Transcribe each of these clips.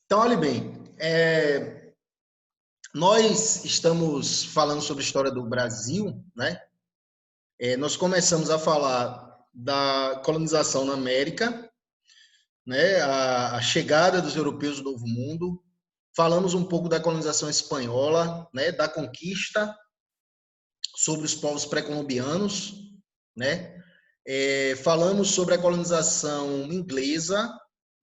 Então, olhe bem, nós estamos falando sobre a história do Brasil, né? Nós começamos a falar da colonização na América, né? A chegada dos europeus do Novo Mundo. Falamos um pouco da colonização espanhola, né? Da conquista sobre os povos pré-colombianos, né? Falamos sobre a colonização inglesa,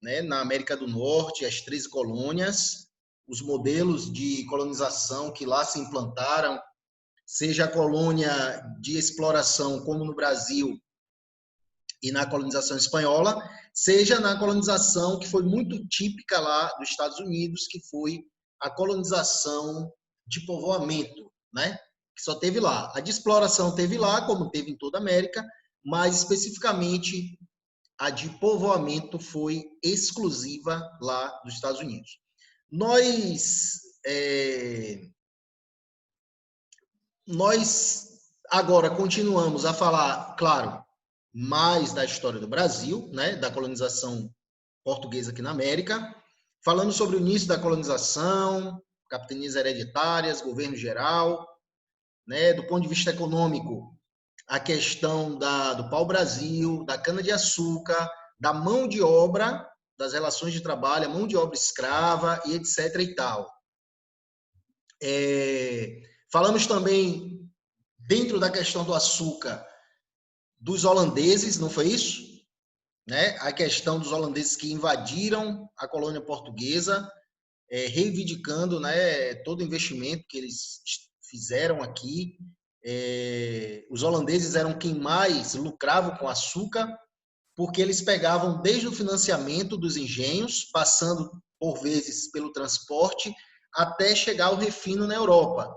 né? Na América do Norte, as 13 colônias, os modelos de colonização que lá se implantaram, seja a colônia de exploração, como no Brasil e na colonização espanhola, seja na colonização que foi muito típica lá dos Estados Unidos, que foi a colonização de povoamento, né? Que só teve lá. A de exploração teve lá, como teve em toda a América, mas especificamente a de povoamento foi exclusiva lá dos Estados Unidos. Nós, nós agora continuamos a falar, claro, mais da história do Brasil, né, da colonização portuguesa aqui na América, falando sobre o início da colonização, capitanias hereditárias, governo geral, né, do ponto de vista econômico, a questão do pau-brasil, da cana-de-açúcar, da mão de obra, das relações de trabalho, a mão de obra escrava e etc. e tal. Falamos também, dentro da questão do açúcar, dos holandeses, não foi isso? Né? A questão dos holandeses que invadiram a colônia portuguesa, reivindicando, né, todo o investimento que eles fizeram aqui. Os holandeses eram quem mais lucravam com açúcar, porque eles pegavam desde o financiamento dos engenhos, passando por vezes pelo transporte, até chegar ao refino na Europa.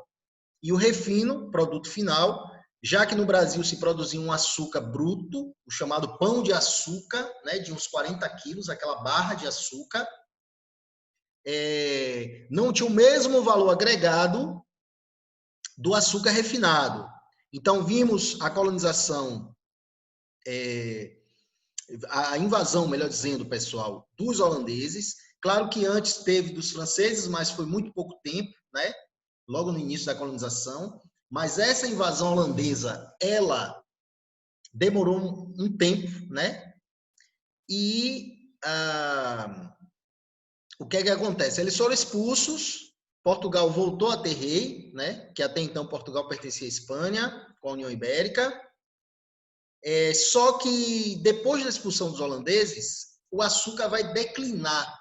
E o refino, produto final, já que no Brasil se produzia um açúcar bruto, o chamado pão de açúcar, né, de uns 40 quilos, aquela barra de açúcar, não tinha o mesmo valor agregado do açúcar refinado. Então, vimos a colonização, a invasão, melhor dizendo, pessoal, dos holandeses. Claro que antes teve dos franceses, mas foi muito pouco tempo, né? Logo no início da colonização. Mas essa invasão holandesa, ela demorou um tempo, né? E o que é que acontece? Eles foram expulsos, Portugal voltou a ter rei, né? Que até então Portugal pertencia à Espanha, com a União Ibérica. Só que depois da expulsão dos holandeses, o açúcar vai declinar.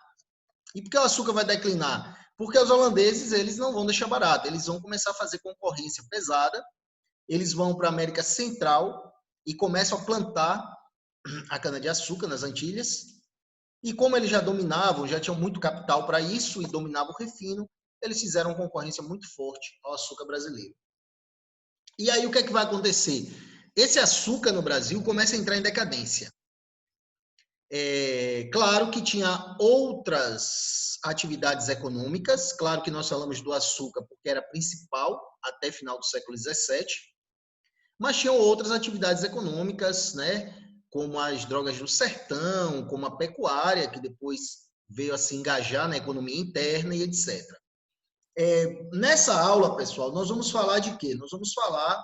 E por que o açúcar vai declinar? Porque os holandeses, eles não vão deixar barato, eles vão começar a fazer concorrência pesada, eles vão para a América Central e começam a plantar a cana-de-açúcar nas Antilhas. E como eles já dominavam, já tinham muito capital para isso e dominavam o refino, eles fizeram uma concorrência muito forte ao açúcar brasileiro. E aí o que é que vai acontecer? Esse açúcar no Brasil começa a entrar em decadência. Claro que tinha outras atividades econômicas, claro que nós falamos do açúcar porque era principal até final do século XVII, mas tinham outras atividades econômicas, né, como as drogas do sertão, como a pecuária, que depois veio a se engajar na economia interna e etc. Nessa aula, pessoal, nós vamos falar de quê? Nós vamos falar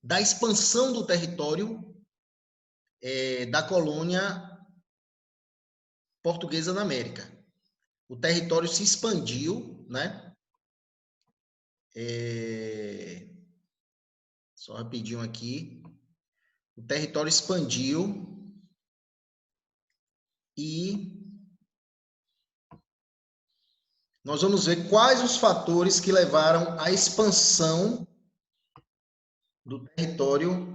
da expansão do território da colônia portuguesa na América. O território se expandiu, né? Só rapidinho aqui. O território expandiu e nós vamos ver quais os fatores que levaram à expansão do território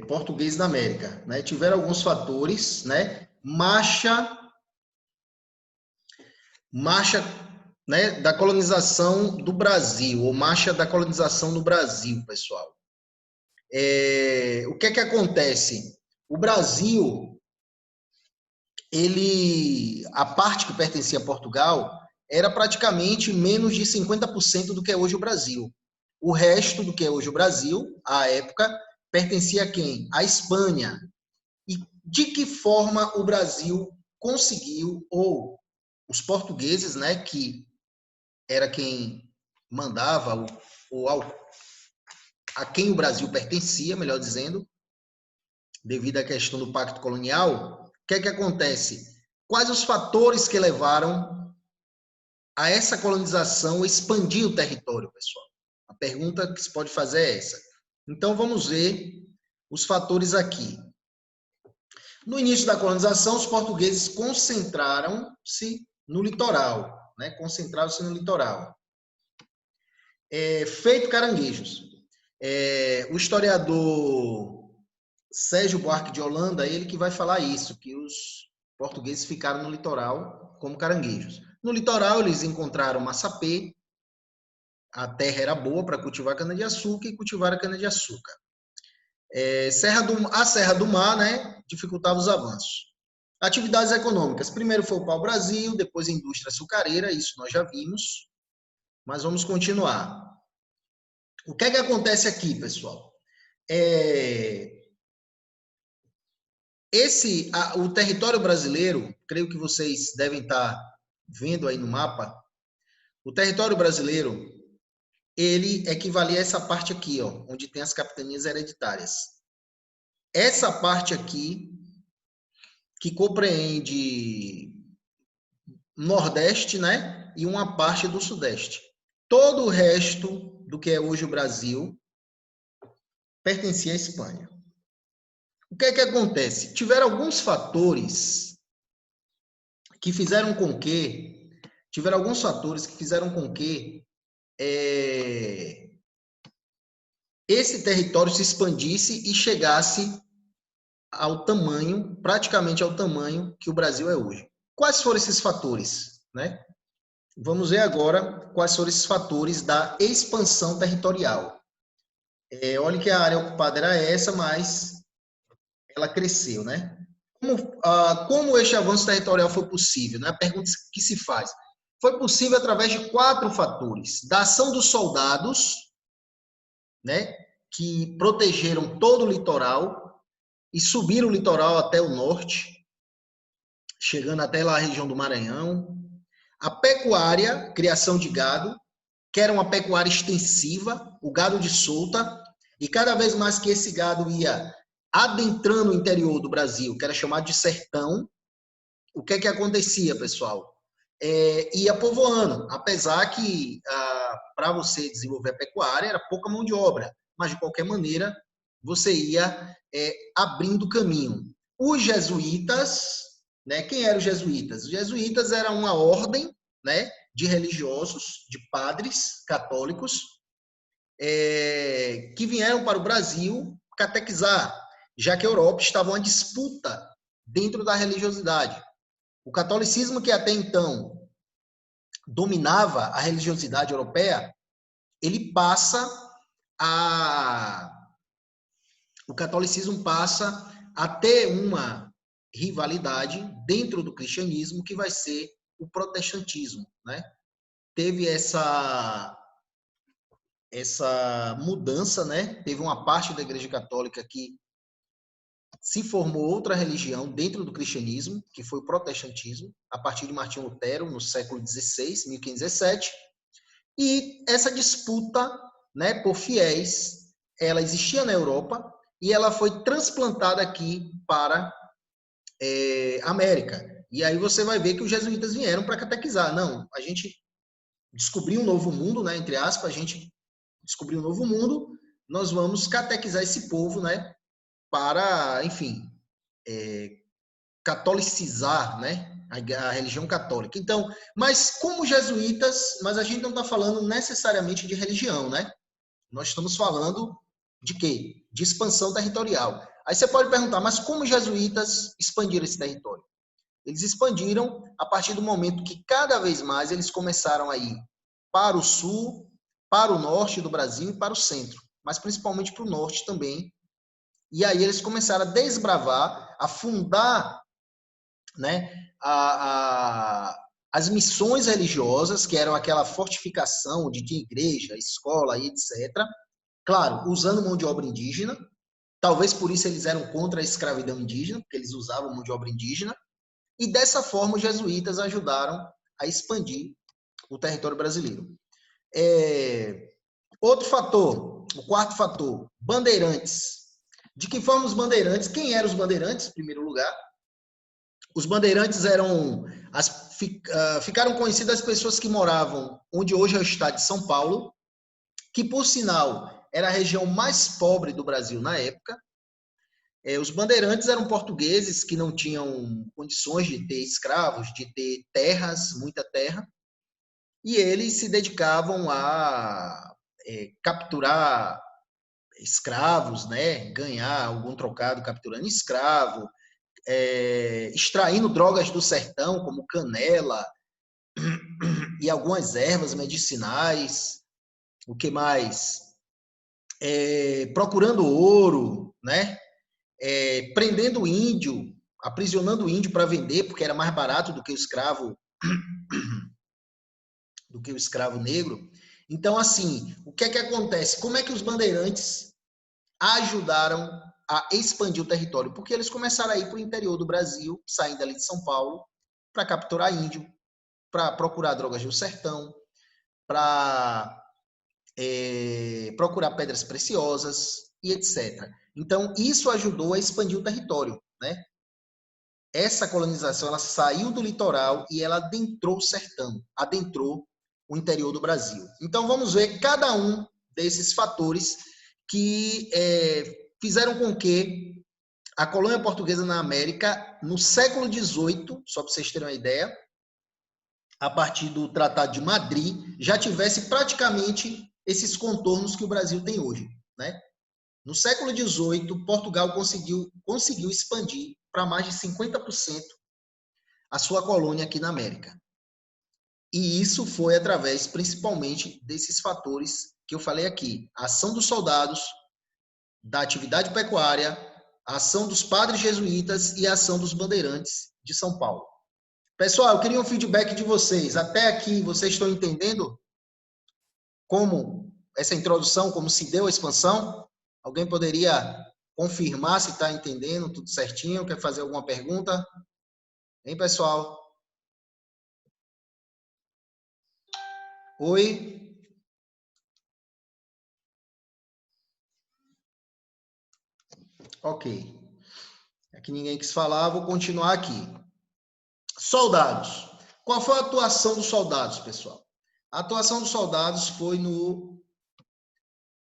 português na América. Né? Tiveram alguns fatores, né? Marcha, né, da colonização do Brasil, ou marcha da colonização do Brasil, pessoal. O que é que acontece? O Brasil, a parte que pertencia a Portugal, era praticamente menos de 50% do que é hoje o Brasil. O resto do que é hoje o Brasil, à época, pertencia a quem? À Espanha. E de que forma o Brasil conseguiu, ou os portugueses, né, que era quem mandava, ou a quem o Brasil pertencia, melhor dizendo, devido à questão do pacto colonial, o que é que acontece? Quais os fatores que levaram a essa colonização expandir o território, pessoal? A pergunta que se pode fazer é essa. Então, vamos ver os fatores aqui. No início da colonização, os portugueses concentraram-se no litoral, né? Concentraram-se no litoral. Feito caranguejos. O historiador Sérgio Buarque de Holanda, ele que vai falar isso, que os portugueses ficaram no litoral como caranguejos. No litoral, eles encontraram maçapê, a terra era boa para cultivar cana-de-açúcar e cultivar a cana-de-açúcar. A Serra do Mar, né, dificultava os avanços. Atividades econômicas. Primeiro foi o pau-brasil, depois a indústria açucareira, isso nós já vimos. Mas vamos continuar. O que é que acontece aqui, pessoal? O território brasileiro, creio que vocês devem estar vendo aí no mapa, o território brasileiro, ele equivalia a essa parte aqui, ó, onde tem as capitanias hereditárias. Essa parte aqui, que compreende Nordeste, né, e uma parte do Sudeste. Todo o resto do que é hoje o Brasil pertencia à Espanha. O que é que acontece? Tiveram alguns fatores que fizeram com que esse território se expandisse e chegasse ao tamanho, praticamente ao tamanho que o Brasil é hoje. Quais foram esses fatores, né? Vamos ver agora quais foram esses fatores da expansão territorial. Olha que a área ocupada era essa, mas ela cresceu, né? Como este avanço territorial foi possível? Né? A pergunta que se faz. Foi possível através de 4 fatores. Da ação dos soldados, né, que protegeram todo o litoral e subiram o litoral até o norte, chegando até lá a região do Maranhão. A pecuária, criação de gado, que era uma pecuária extensiva, o gado de solta, e cada vez mais que esse gado ia adentrando o interior do Brasil, que era chamado de sertão, o que é que acontecia, pessoal? Ia povoando, apesar que para você desenvolver a pecuária era pouca mão de obra, mas de qualquer maneira você ia abrindo caminho. Os jesuítas, né? Quem eram os jesuítas? Os jesuítas eram uma ordem, né, de religiosos, de padres católicos, que vieram para o Brasil catequizar, já que a Europa estava uma disputa dentro da religiosidade. O catolicismo, que até então dominava a religiosidade europeia, o catolicismo passa a ter uma rivalidade dentro do cristianismo, que vai ser o protestantismo, né? Teve essa mudança, né? Teve uma parte da Igreja Católica que se formou outra religião dentro do cristianismo, que foi o protestantismo, a partir de Martinho Lutero, no século XVI, 1517. E essa disputa, né, por fiéis, ela existia na Europa e ela foi transplantada aqui para a América. E aí você vai ver que os jesuítas vieram para catequizar. Não, a gente descobriu um novo mundo, né, entre aspas, a gente descobriu um novo mundo, nós vamos catequizar esse povo, né, para, enfim, catolicizar, né, a religião católica. Então, mas como jesuítas, mas a gente não está falando necessariamente de religião, né? Nós estamos falando de quê? De expansão territorial. Aí você pode perguntar, mas como os jesuítas expandiram esse território? Eles expandiram a partir do momento que cada vez mais eles começaram a ir para o sul, para o norte do Brasil e para o centro, mas principalmente para o norte também. E aí eles começaram a desbravar, a fundar, né, as missões religiosas, que eram aquela fortificação onde tinha igreja, escola, etc. Claro, usando mão de obra indígena. Talvez por isso eles eram contra a escravidão indígena, porque eles usavam mão de obra indígena. e dessa forma os jesuítas ajudaram a expandir o território brasileiro. Outro fator, o quarto fator, bandeirantes. De que forma os bandeirantes? Quem eram os bandeirantes, em primeiro lugar? Os bandeirantes ficaram conhecidas as pessoas que moravam onde hoje é o estado de São Paulo, que, por sinal, era a região mais pobre do Brasil na época. Os bandeirantes eram portugueses que não tinham condições de ter escravos, de ter terras, muita terra, e eles se dedicavam a capturar escravos, né? Ganhar algum trocado capturando escravo, extraindo drogas do sertão, como canela e algumas ervas medicinais. O que mais? Procurando ouro, né? Prendendo índio, aprisionando índio para vender, porque era mais barato do que o escravo negro. Então, assim, o que é que acontece? Como é que os bandeirantes ajudaram a expandir o território? Porque eles começaram a ir para o interior do Brasil, saindo ali de São Paulo, para capturar índio, para procurar drogas do sertão, para procurar pedras preciosas e etc. Então, isso ajudou a expandir o território, né? Essa colonização, ela saiu do litoral e ela adentrou o sertão, adentrou o interior do Brasil. Então, vamos ver cada um desses fatores que fizeram com que a colônia portuguesa na América, no século XVIII, só para vocês terem uma ideia, a partir do Tratado de Madrid, já tivesse praticamente esses contornos que o Brasil tem hoje, né? No século XVIII, Portugal conseguiu expandir para mais de 50% a sua colônia aqui na América. E isso foi através, principalmente, desses fatores que eu falei aqui. A ação dos soldados, da atividade pecuária, a ação dos padres jesuítas e a ação dos bandeirantes de São Paulo. Pessoal, eu queria um feedback de vocês. Até aqui, vocês estão entendendo como essa introdução, como se deu a expansão? Alguém poderia confirmar se está entendendo tudo certinho? Quer fazer alguma pergunta? Hein, pessoal? Oi? Ok. Aqui ninguém quis falar, vou continuar aqui. Soldados. Qual foi a atuação dos soldados, pessoal? A atuação dos soldados foi no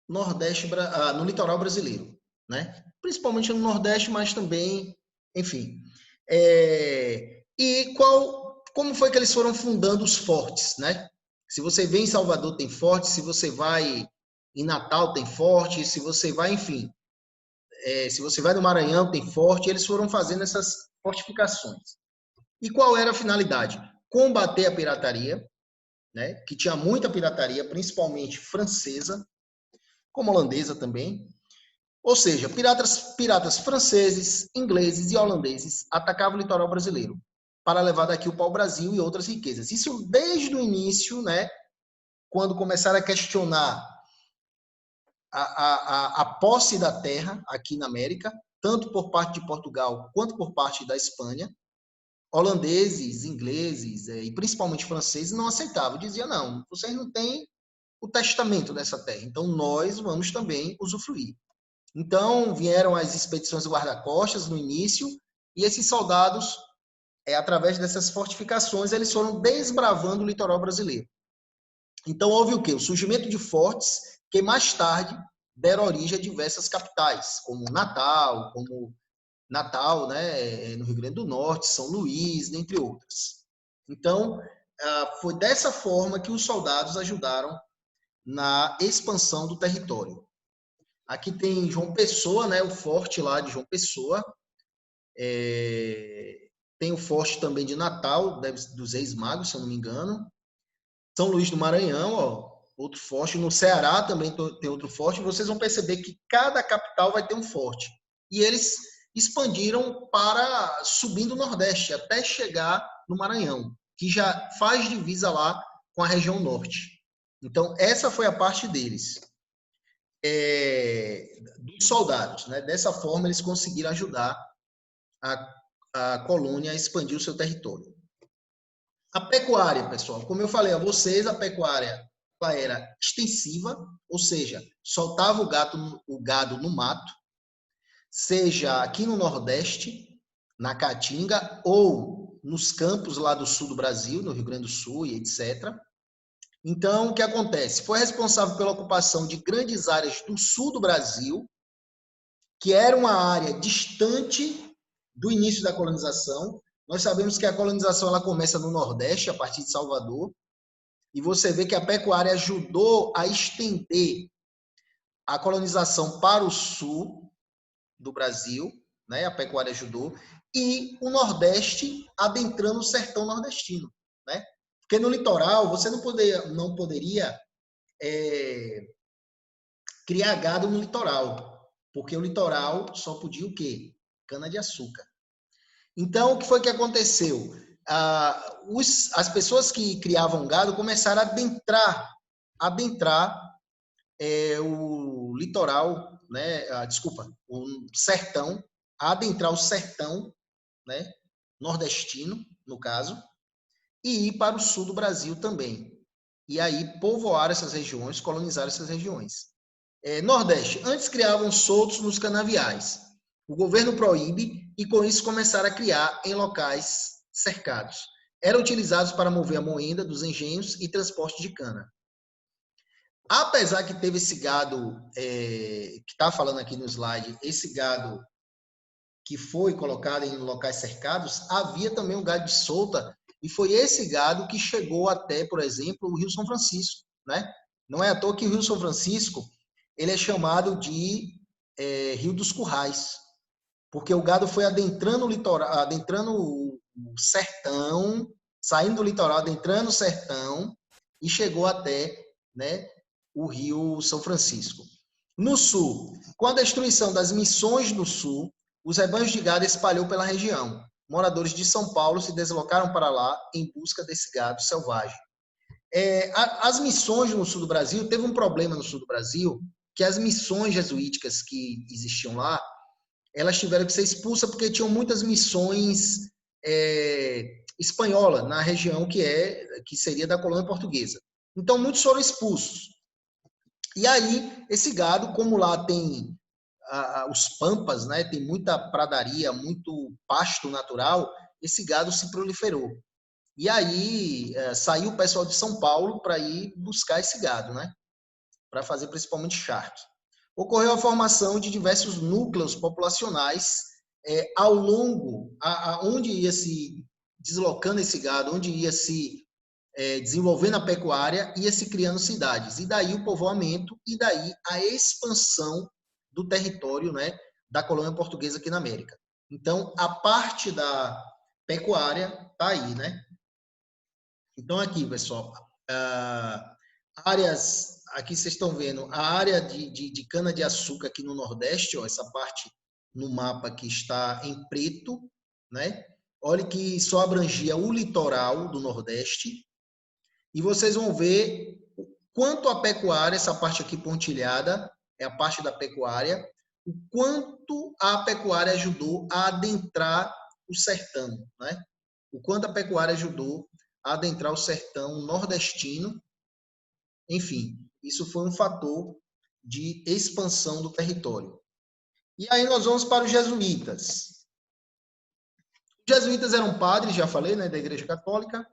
Nordeste, no litoral brasileiro, né? Principalmente no Nordeste, mas também, enfim. E como foi que eles foram fundando os fortes, né? Se você vem em Salvador, tem forte. Se você vai em Natal, tem forte. Se você vai, enfim, se você vai no Maranhão, tem forte. Eles foram fazendo essas fortificações. E qual era a finalidade? Combater a pirataria, né? Que tinha muita pirataria, principalmente francesa, como holandesa também. Ou seja, piratas franceses, ingleses e holandeses atacavam o litoral brasileiro para levar daqui o pau-brasil e outras riquezas. Isso desde o início, né? Quando começaram a questionar a posse da terra aqui na América, tanto por parte de Portugal quanto por parte da Espanha. Holandeses, ingleses e principalmente franceses não aceitavam, diziam, não, vocês não têm o testamento dessa terra, então nós vamos também usufruir. Então vieram as expedições do guarda-costas no início, e esses soldados, através dessas fortificações, eles foram desbravando o litoral brasileiro. Então houve o quê? O surgimento de fortes que mais tarde deram origem a diversas capitais, como Natal, né, no Rio Grande do Norte, São Luís, dentre outras. Então, foi dessa forma que os soldados ajudaram na expansão do território. Aqui tem João Pessoa, né, o forte lá de João Pessoa. Tem o forte também de Natal, dos Reis Magos, se eu não me engano. São Luís do Maranhão, ó, outro forte. No Ceará também tem outro forte. Vocês vão perceber que cada capital vai ter um forte. E eles expandiram para subindo o Nordeste, até chegar no Maranhão, que já faz divisa lá com a região Norte. Então, essa foi a parte deles, dos soldados, né? Dessa forma, eles conseguiram ajudar a a colônia expandiu seu território. A pecuária, pessoal, como eu falei a vocês, a pecuária ela era extensiva, ou seja, soltava o gado no mato, seja aqui no Nordeste, na Caatinga, ou nos campos lá do sul do Brasil, no Rio Grande do Sul e etc. Então, o que acontece? Foi responsável pela ocupação de grandes áreas do sul do Brasil, que era uma área distante do início da colonização. Nós sabemos que a colonização ela começa no Nordeste, a partir de Salvador, e você vê que a pecuária ajudou a estender a colonização para o sul do Brasil, né? A pecuária ajudou, e o Nordeste adentrando o sertão nordestino, né? Porque no litoral você não poderia criar gado no litoral, porque o litoral só podia o quê? Cana-de-açúcar. Então, o que foi que aconteceu? As pessoas que criavam gado começaram a adentrar o litoral, né? Desculpa, o sertão, a adentrar o sertão, né? Nordestino, no caso, e ir para o sul do Brasil também. E aí povoar essas regiões, colonizar essas regiões. Nordeste, antes criavam soltos nos canaviais. O governo proíbe e com isso começaram a criar em locais cercados. Eram utilizados para mover a moenda dos engenhos e transporte de cana. Apesar que teve esse gado, que está falando aqui no slide, esse gado que foi colocado em locais cercados, havia também um gado de solta, e foi esse gado que chegou até, por exemplo, o Rio São Francisco, né? Não é à toa que o Rio São Francisco ele é chamado de Rio dos Currais, porque o gado foi adentrando o litoral, adentrando o sertão, saindo do litoral, adentrando o sertão e chegou até, né, o Rio São Francisco. No sul, com a destruição das missões no sul, os rebanhos de gado espalhou pela região. Moradores de São Paulo se deslocaram para lá em busca desse gado selvagem. As missões no sul do Brasil, teve um problema no sul do Brasil, que as missões jesuíticas que existiam lá, elas tiveram que ser expulsas porque tinham muitas missões espanholas na região que seria da colônia portuguesa. Então, muitos foram expulsos. E aí, esse gado, como lá tem os pampas, né, tem muita pradaria, muito pasto natural, esse gado se proliferou. E aí saiu o pessoal de São Paulo para ir buscar esse gado, né, para fazer principalmente charque. Ocorreu a formação de diversos núcleos populacionais ao longo, onde ia se deslocando esse gado, onde ia se desenvolvendo a pecuária, ia se criando cidades. E daí o povoamento, e daí a expansão do território, né, da colônia portuguesa aqui na América. Então, a parte da pecuária está aí, né? Então, aqui, pessoal, áreas, aqui vocês estão vendo, a área de cana-de-açúcar aqui no Nordeste, ó, essa parte no mapa que está em preto, né? Olha que só abrangia o litoral do Nordeste, e vocês vão ver o quanto a pecuária, essa parte aqui pontilhada, é a parte da pecuária, o quanto a pecuária ajudou a adentrar o sertão, né? O quanto a pecuária ajudou a adentrar o sertão nordestino. Enfim, isso foi um fator de expansão do território. E aí nós vamos para os jesuítas. Os jesuítas eram padres, já falei, né, da Igreja Católica,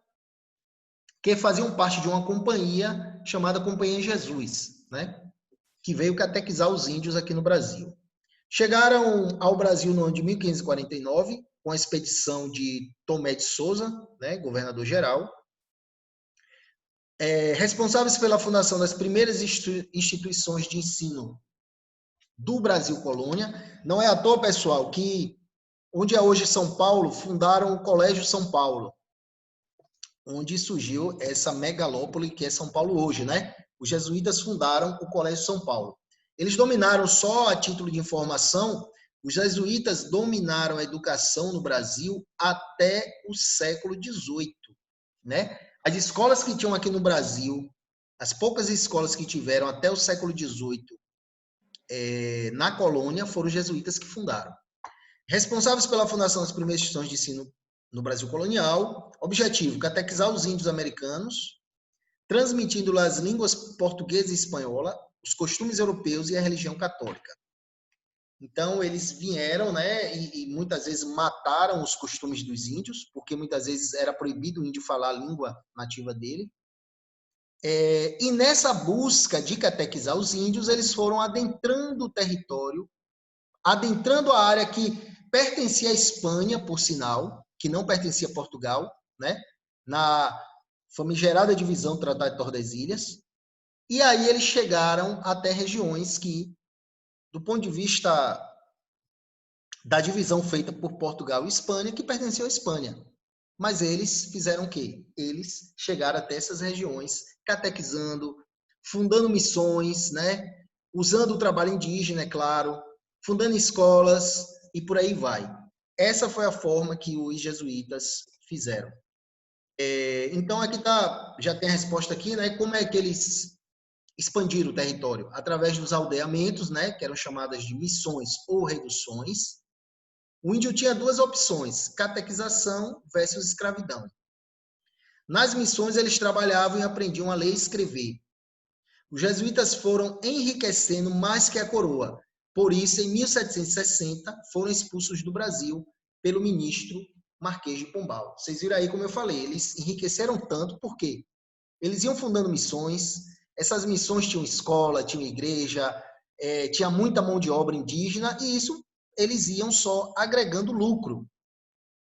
que faziam parte de uma companhia chamada Companhia Jesus, né, que veio catequizar os índios aqui no Brasil. Chegaram ao Brasil no ano de 1549, com a expedição de Tomé de Souza, né, governador-geral, responsáveis pela fundação das primeiras instituições de ensino do Brasil Colônia. Não é à toa, pessoal, que onde é hoje São Paulo, fundaram o Colégio São Paulo, onde surgiu essa megalópole que é São Paulo hoje, né? Os jesuítas fundaram o Colégio São Paulo. Eles dominaram, só a título de informação, os jesuítas dominaram a educação no Brasil até o século XVIII, né? As escolas que tinham aqui no Brasil, as poucas escolas que tiveram até o século XVIII na colônia, foram os jesuítas que fundaram. Responsáveis pela fundação das primeiras instituições de ensino no Brasil colonial. Objetivo: catequizar os índios americanos, transmitindo as línguas portuguesa e espanhola, os costumes europeus e a religião católica. Então, eles vieram, né, e muitas vezes mataram os costumes dos índios, porque muitas vezes era proibido o índio falar a língua nativa dele. E nessa busca de catequizar os índios, eles foram adentrando o território, adentrando a área que pertencia à Espanha, por sinal, que não pertencia a Portugal, né, na famigerada divisão do Tratado de Tordesilhas. E aí eles chegaram até regiões que, do ponto de vista da divisão feita por Portugal e Espanha, que pertenciam à Espanha. Mas eles fizeram o quê? Eles chegaram até essas regiões, catequizando, fundando missões, né? Usando o trabalho indígena, é claro, fundando escolas e por aí vai. Essa foi a forma que os jesuítas fizeram. Então, aqui já tem a resposta aqui, né? Como é que eles expandiram o território? Através dos aldeamentos, né? Que eram chamadas de missões ou reduções. O índio tinha duas opções, catequização versus escravidão. Nas missões, eles trabalhavam e aprendiam a ler e escrever. Os jesuítas foram enriquecendo mais que a coroa. Por isso, em 1760, foram expulsos do Brasil pelo ministro Marquês de Pombal. Vocês viram aí como eu falei, eles enriqueceram tanto porque eles iam fundando missões, essas missões tinham escola, tinham igreja, tinha muita mão de obra indígena, e isso eles iam só agregando lucro,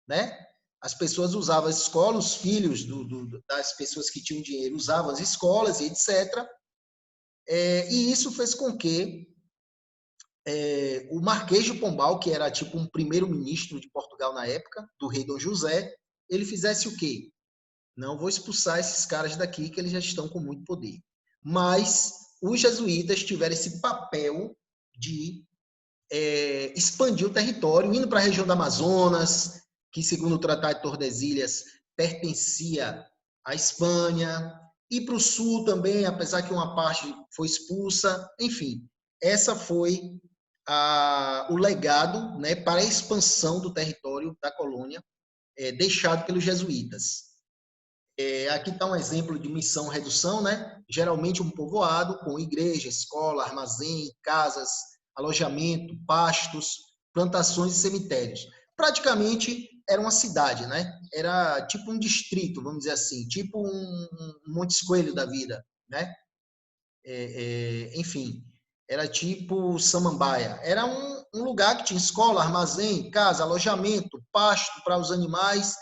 né? As pessoas usavam as escolas, os filhos das pessoas que tinham dinheiro usavam as escolas e etc. E isso fez com que o Marquês de Pombal, que era tipo um primeiro-ministro de Portugal na época, do rei Dom José, ele fizesse o quê? Não vou expulsar esses caras daqui, que eles já estão com muito poder. Mas os jesuítas tiveram esse papel de expandir o território, indo para a região do Amazonas, que, segundo o Tratado de Tordesilhas, pertencia à Espanha, e para o sul também, apesar que uma parte foi expulsa. Enfim, essa foi o legado, né, para a expansão do território da colônia deixado pelos jesuítas. Aqui está um exemplo de missão-redução, né? Geralmente um povoado com igreja, escola, armazém, casas, alojamento, pastos, plantações e cemitérios. Praticamente era uma cidade, né? Era tipo um distrito, vamos dizer assim, tipo um Montes Coelho da vida, né? Enfim, era tipo Samambaia. Era um lugar que tinha escola, armazém, casa, alojamento, pasto para os animais,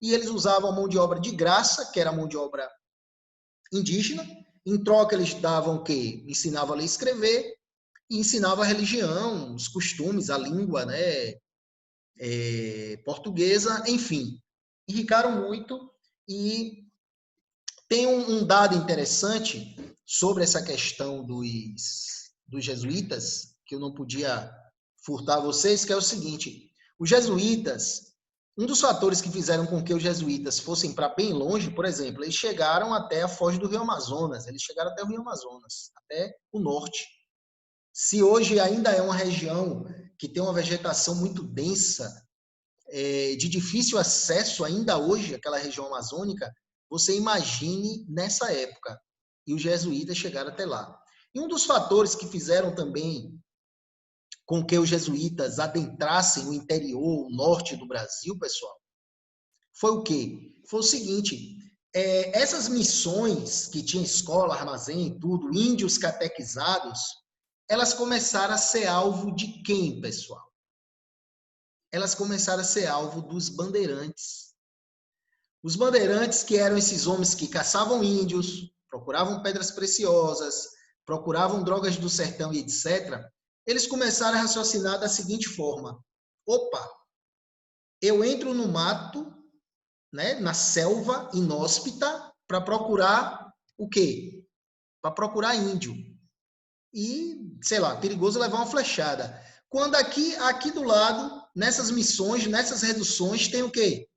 e eles usavam a mão de obra de graça, que era a mão de obra indígena. Em troca, eles davam o quê? Ensinavam a ler e escrever, e ensinavam a religião, os costumes, a língua, né, portuguesa, enfim. Enricaram muito, e tem um dado interessante sobre essa questão dos jesuítas, que eu não podia furtar a vocês, que é o seguinte: os jesuítas, um dos fatores que fizeram com que os jesuítas fossem para bem longe, por exemplo, eles chegaram até a foz do Rio Amazonas, eles chegaram até o Rio Amazonas, até o norte. Se hoje ainda é uma região que tem uma vegetação muito densa, de difícil acesso ainda hoje, aquela região amazônica, você imagine nessa época. E os jesuítas chegaram até lá. E um dos fatores que fizeram também com que os jesuítas adentrassem o interior, o norte do Brasil, pessoal, foi o quê? Foi o seguinte: essas missões que tinham escola, armazém, tudo, índios catequizados, elas começaram a ser alvo de quem, pessoal? Elas começaram a ser alvo dos bandeirantes. Os bandeirantes, que eram esses homens que caçavam índios, procuravam pedras preciosas, procuravam drogas do sertão e etc., eles começaram a raciocinar da seguinte forma: opa, eu entro no mato, né, na selva inóspita, para procurar o quê? Para procurar índio. E, sei lá, perigoso levar uma flechada. Quando aqui do lado, nessas missões, nessas reduções, tem o quê?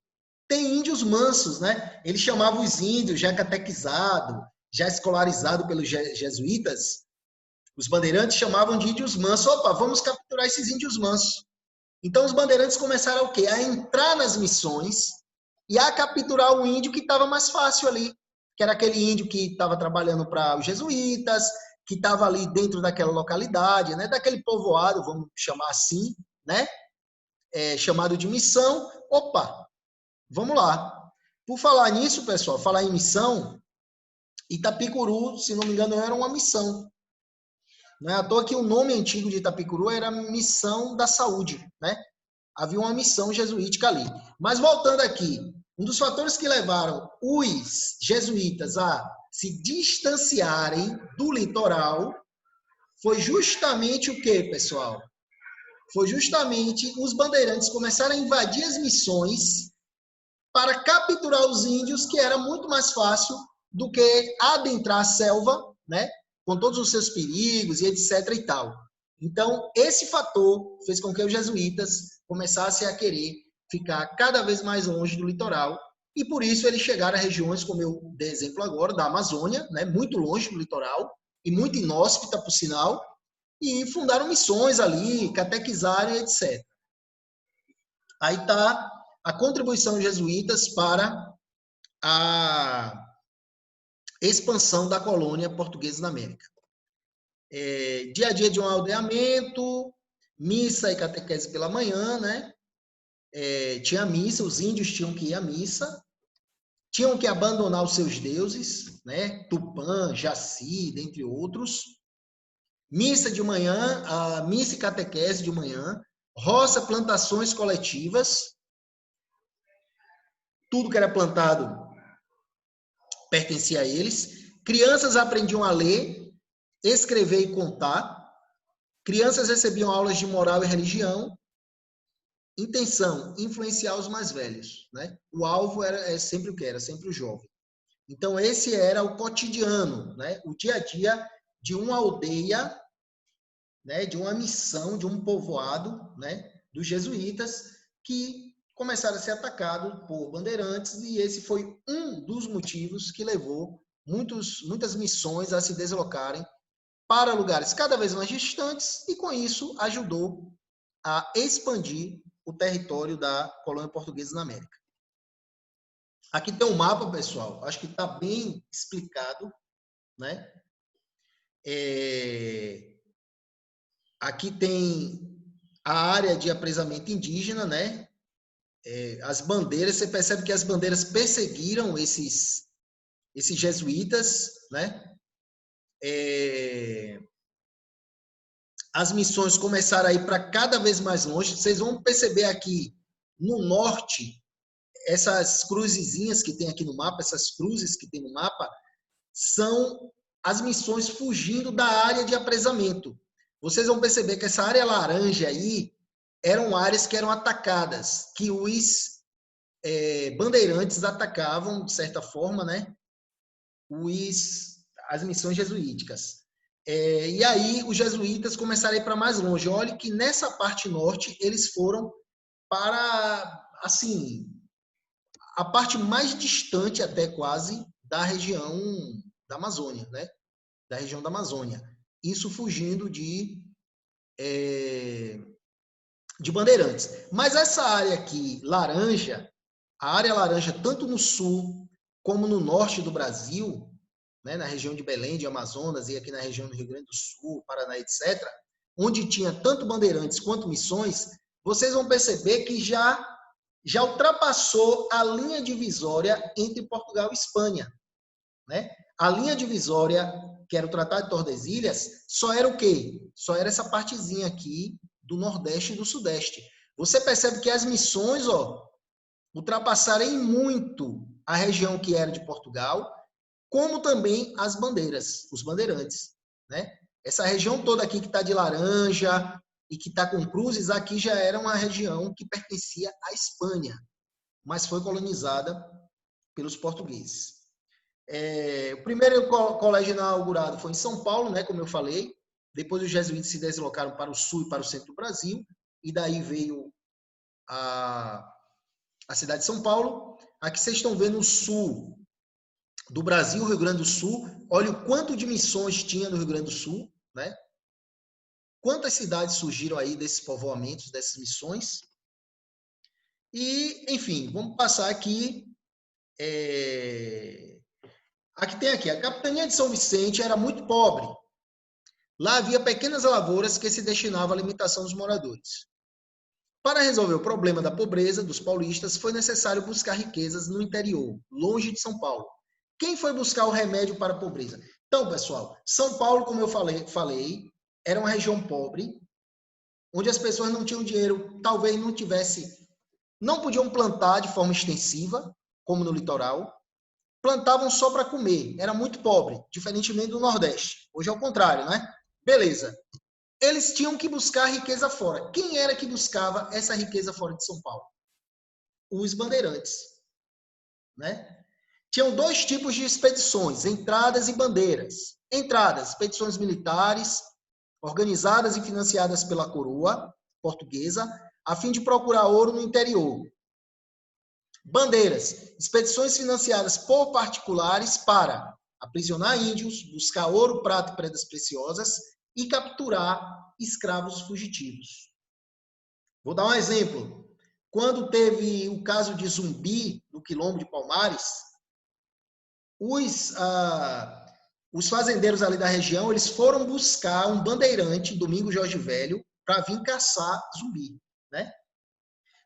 Tem índios mansos, né? Eles chamavam os índios já catequizado, já escolarizado pelos jesuítas. Os bandeirantes chamavam de índios mansos. Opa, vamos capturar esses índios mansos. Então, os bandeirantes começaram o quê? A entrar nas missões e a capturar o índio que estava mais fácil ali, que era aquele índio que estava trabalhando para os jesuítas, que estava ali dentro daquela localidade, né? Daquele povoado, vamos chamar assim, né? Chamado de missão. Opa, vamos lá. Por falar nisso, pessoal, falar em missão, Itapicuru, se não me engano, era uma missão. Não é à toa que o nome antigo de Itapicuru era Missão da Saúde, né? Havia uma missão jesuítica ali. Mas voltando aqui, um dos fatores que levaram os jesuítas a se distanciarem do litoral foi justamente o quê, pessoal? Foi justamente os bandeirantes começaram a invadir as missões para capturar os índios, que era muito mais fácil do que adentrar a selva, né? Com todos os seus perigos e etc e tal. Então, esse fator fez com que os jesuítas começassem a querer ficar cada vez mais longe do litoral, e por isso eles chegaram a regiões, como eu dei exemplo agora, da Amazônia, né? Muito longe do litoral, e muito inóspita, por sinal, e fundaram missões ali, catequizaram e etc. Aí está a contribuição dos jesuítas para a expansão da colônia portuguesa na América. Dia a dia de um aldeamento, missa e catequese pela manhã, né? Tinha missa, os índios tinham que ir à missa, tinham que abandonar os seus deuses, né? Tupã, Jaci, dentre outros. Missa de manhã, a missa e catequese de manhã, roça, plantações coletivas, tudo que era plantado pertencia a eles. Crianças aprendiam a ler, escrever e contar. Crianças recebiam aulas de moral e religião. Intenção, influenciar os mais velhos, né? O alvo era sempre o que era, sempre o jovem. Então esse era o cotidiano, né? O dia a dia de uma aldeia, né? De uma missão, de um povoado, né? Dos jesuítas que começaram a ser atacados por bandeirantes, e esse foi um dos motivos que levou muitas missões a se deslocarem para lugares cada vez mais distantes, e com isso ajudou a expandir o território da colônia portuguesa na América. Aqui tem um mapa, pessoal, acho que está bem explicado, né? Aqui tem a área de apresamento indígena, né? As bandeiras, você percebe que as bandeiras perseguiram esses jesuítas, né? As missões começaram a ir para cada vez mais longe. Vocês vão perceber aqui no norte, essas cruzezinhas que tem aqui no mapa, essas cruzes que tem no mapa, são as missões fugindo da área de apresamento. Vocês vão perceber que essa área laranja aí eram áreas que eram atacadas, que os bandeirantes atacavam, de certa forma, né? As missões jesuíticas. E aí os jesuítas começaram a ir para mais longe. Olha que nessa parte norte eles foram para, assim, a parte mais distante até quase da região da Amazônia, né? Da região da Amazônia. Isso fugindo de bandeirantes. Mas essa área aqui, laranja, a área laranja, tanto no sul como no norte do Brasil, né, na região de Belém, de Amazonas, e aqui na região do Rio Grande do Sul, Paraná, etc., onde tinha tanto bandeirantes quanto missões, vocês vão perceber que já ultrapassou a linha divisória entre Portugal e Espanha, né? A linha divisória, que era o Tratado de Tordesilhas, só era o quê? Só era essa partezinha aqui do Nordeste e do Sudeste. Você percebe que as missões, ultrapassaram em muito a região que era de Portugal, como também as bandeiras, os bandeirantes, né? Essa região toda aqui que está de laranja e que está com cruzes, aqui já era uma região que pertencia à Espanha, mas foi colonizada pelos portugueses. O primeiro colégio inaugurado foi em São Paulo, né, como eu falei. Depois os jesuítas se deslocaram para o sul e para o centro do Brasil, e daí veio a cidade de São Paulo. Aqui vocês estão vendo o sul do Brasil, Rio Grande do Sul. Olha o quanto de missões tinha no Rio Grande do Sul, né? quantas cidades surgiram aí desses povoamentos, dessas missões. E, enfim, vamos passar aqui. Aqui tem aqui, a capitania de São Vicente era muito pobre. Lá havia pequenas lavouras que se destinavam à alimentação dos moradores. Para resolver o problema da pobreza dos paulistas, foi necessário buscar riquezas no interior, longe de São Paulo. Quem foi buscar o remédio para a pobreza? Então, pessoal, São Paulo, como eu falei, era uma região pobre, onde as pessoas não tinham dinheiro, talvez não podiam plantar de forma extensiva, como no litoral, plantavam só para comer, era muito pobre, diferentemente do Nordeste. Hoje é o contrário, né? Beleza. Eles tinham que buscar riqueza fora. Quem era que buscava essa riqueza fora de São Paulo? Os bandeirantes, né? Tinham dois tipos de expedições, entradas e bandeiras. Entradas, expedições militares, organizadas e financiadas pela coroa portuguesa, a fim de procurar ouro no interior. Bandeiras, expedições financiadas por particulares para aprisionar índios, buscar ouro, prata e pedras preciosas e capturar escravos fugitivos. Vou dar um exemplo. Quando teve o caso de Zumbi, no Quilombo de Palmares, os fazendeiros ali da região, eles foram buscar um bandeirante, Domingos Jorge Velho, para vir caçar zumbi, né?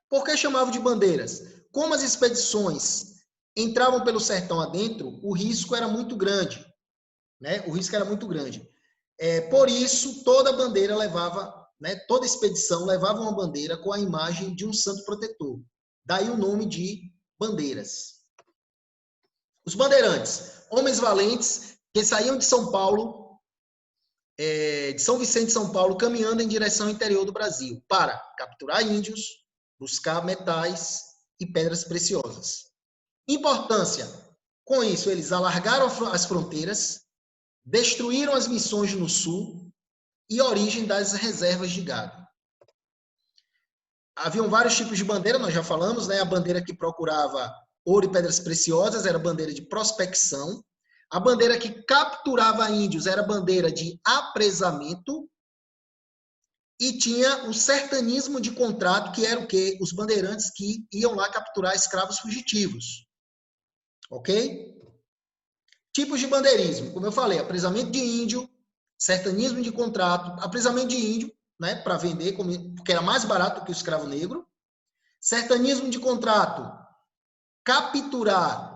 Por que chamavam de bandeiras? Como as expedições entravam pelo sertão adentro, o risco era muito grande, né? O risco era muito grande. Por isso, toda bandeira levava, né? Toda expedição levava uma bandeira com a imagem de um santo protetor. Daí o nome de bandeiras. Os bandeirantes, homens valentes que saíam de São Paulo, de São Vicente de São Paulo, caminhando em direção ao interior do Brasil para capturar índios, buscar metais e pedras preciosas. Importância, com isso eles alargaram as fronteiras, destruíram as missões no sul e origem das reservas de gado. Haviam vários tipos de bandeira, nós já falamos, né? A bandeira que procurava ouro e pedras preciosas era a bandeira de prospecção. A bandeira que capturava índios era a bandeira de apresamento. E tinha o sertanismo de contrato, que era o quê? Os bandeirantes que iam lá capturar escravos fugitivos. Ok? Tipos de bandeirismo, como eu falei, apresamento de índio, sertanismo de contrato, apresamento de índio, né, para vender, porque era mais barato que o escravo negro. Sertanismo de contrato, capturar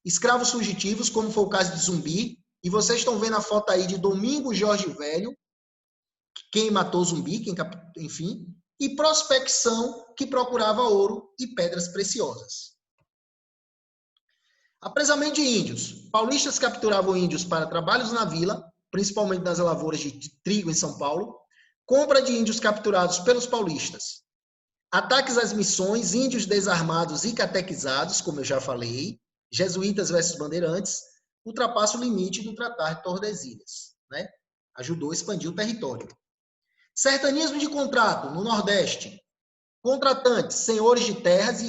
escravos fugitivos, como foi o caso de Zumbi. E vocês estão vendo a foto aí de Domingos Jorge Velho, quem matou Zumbi, enfim. E prospecção, que procurava ouro e pedras preciosas. Apresamento de índios. Paulistas capturavam índios para trabalhos na vila, principalmente nas lavouras de trigo em São Paulo. Compra de índios capturados pelos paulistas. Ataques às missões, índios desarmados e catequizados, como eu já falei. Jesuítas versus bandeirantes. Ultrapassa o limite do Tratado de Tordesilhas, né? Ajudou a expandir o território. Sertanismo de contrato no Nordeste. Contratantes, senhores de terras e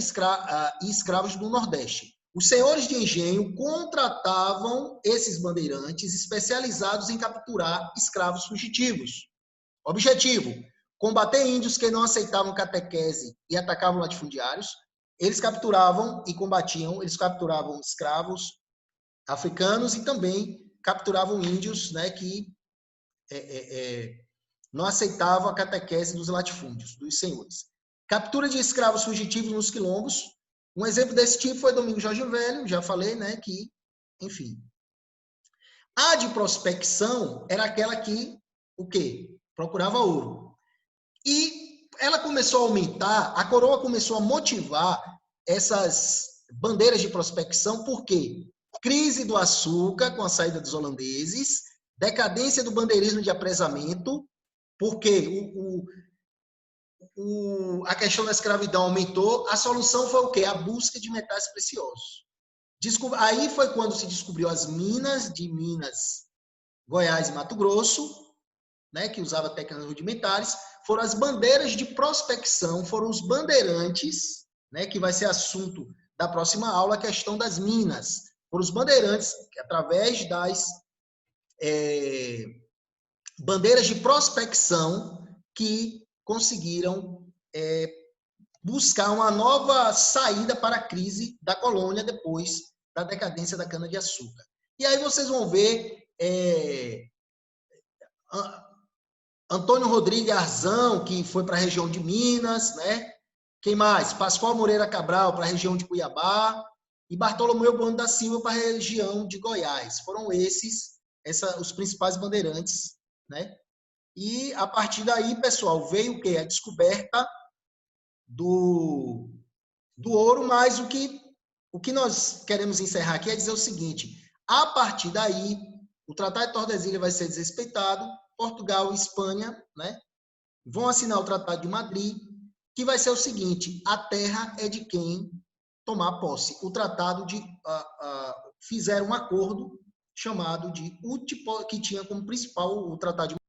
escravos do Nordeste. Os senhores de engenho contratavam esses bandeirantes especializados em capturar escravos fugitivos. Objetivo: combater índios que não aceitavam catequese e atacavam latifundiários. Eles capturavam e combatiam, eles capturavam escravos africanos e também capturavam índios, né, que não aceitavam a catequese dos latifúndios, dos senhores. Captura de escravos fugitivos nos quilombos. Um exemplo desse tipo foi Domingos Jorge Velho, já falei, né, que, enfim. A de prospecção era aquela que, o quê? Procurava ouro. E ela começou a aumentar, a coroa começou a motivar essas bandeiras de prospecção, por quê? Crise do açúcar com a saída dos holandeses, decadência do bandeirismo de apresamento, porque a questão da escravidão aumentou, a solução foi o quê? A busca de metais preciosos. Aí foi quando se descobriu as minas de Minas, Goiás e Mato Grosso, né, que usava técnicas rudimentares. Foram as bandeiras de prospecção, foram os bandeirantes, né, que vai ser assunto da próxima aula, a questão das minas. Foram os bandeirantes que, através bandeiras de prospecção que conseguiram buscar uma nova saída para a crise da colônia depois da decadência da cana-de-açúcar. E aí vocês vão ver Antônio Rodrigues Arzão, que foi para a região de Minas, né? Quem mais? Pascoal Moreira Cabral, para a região de Cuiabá, e Bartolomeu Bueno da Silva, para a região de Goiás. Foram esses os principais bandeirantes, né? E, a partir daí, pessoal, veio o quê? A descoberta do ouro, mas o que nós queremos encerrar aqui é dizer o seguinte: a partir daí, o Tratado de Tordesilhas vai ser desrespeitado, Portugal e Espanha, né, vão assinar o Tratado de Madrid, que vai ser o seguinte: a terra é de quem tomar posse. O tratado fizeram um acordo chamado de que tinha como principal o Tratado de